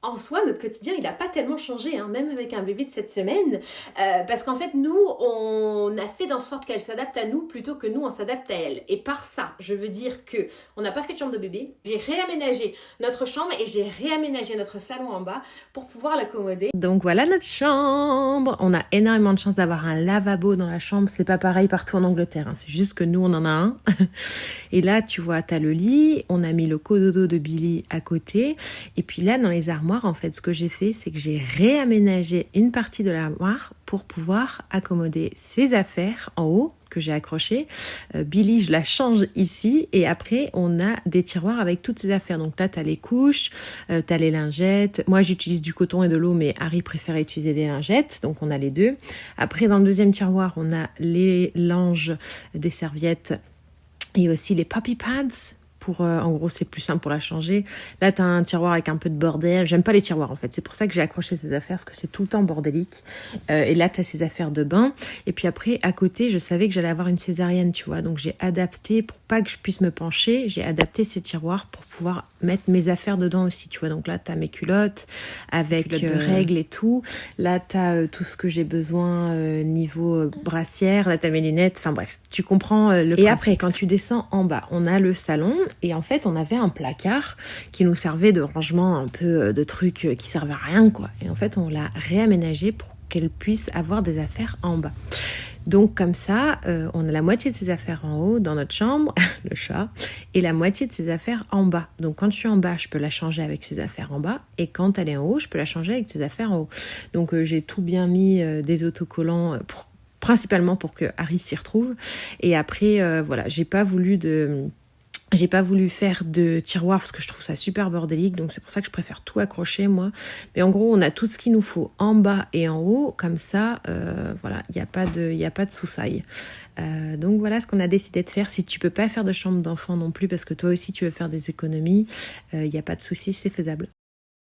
en soi, notre quotidien, il n'a pas tellement changé, hein, même avec un bébé de 7 semaines, parce qu'en fait, nous, on a fait en sorte qu'elle s'adapte à nous plutôt que nous, on s'adapte à elle. Et par ça, je veux dire que on n'a pas fait de chambre de bébé. J'ai réaménagé notre chambre et j'ai réaménagé notre salon en bas pour pouvoir l'accommoder. Donc voilà notre chambre. On a énormément de chance d'avoir un lavabo dans la chambre. C'est pas pareil partout en Angleterre, hein. C'est juste que nous, on en a un. Et là, tu vois, t'as le lit. On a mis le cododo de Billy à côté. Et puis là, dans les armoires, en fait, ce que j'ai fait, c'est que j'ai réaménagé une partie de l'armoire pour pouvoir accommoder ses affaires en haut que j'ai accrochées. Billy, je la change ici et après, on a des tiroirs avec toutes ses affaires. Donc là, tu as les couches, tu as les lingettes. Moi, j'utilise du coton et de l'eau, mais Harry préfère utiliser des lingettes. Donc, on a les deux. Après, dans le deuxième tiroir, on a les langes, des serviettes et aussi les puppy pads. En gros, c'est plus simple pour la changer. Là, tu as un tiroir avec un peu de bordel. J'aime pas les tiroirs, en fait. C'est pour ça que j'ai accroché ces affaires, parce que c'est tout le temps bordélique. Et là, tu as ces affaires de bain. Et puis après, à côté, je savais que j'allais avoir une césarienne, tu vois. Donc, j'ai adapté, pour pas que je puisse me pencher, j'ai adapté ces tiroirs pour pouvoir mettre mes affaires dedans aussi, tu vois. Donc là, tu as mes culottes avec règles et tout. Là, tu as tout ce que j'ai besoin niveau brassière. Là, tu as mes lunettes. Enfin bref, tu comprends le principe. Et après, quand tu descends en bas, on a le salon. Et en fait, on avait un placard qui nous servait de rangement un peu de trucs qui servaient à rien, quoi. Et en fait, on l'a réaménagé pour qu'elle puisse avoir des affaires en bas. Donc comme ça, on a la moitié de ses affaires en haut dans notre chambre, le chat, et la moitié de ses affaires en bas. Donc quand je suis en bas, je peux la changer avec ses affaires en bas, et quand elle est en haut, je peux la changer avec ses affaires en haut. Donc j'ai tout bien mis des autocollants principalement pour que Harry s'y retrouve. Et après, voilà, j'ai pas voulu faire de tiroir parce que je trouve ça super bordélique, donc c'est pour ça que je préfère tout accrocher moi. Mais en gros, on a tout ce qu'il nous faut en bas et en haut, comme ça, voilà, il n'y a pas de soussaille. Donc voilà ce qu'on a décidé de faire. Si tu peux pas faire de chambre d'enfant non plus parce que toi aussi tu veux faire des économies, il n'y a pas de souci, c'est faisable.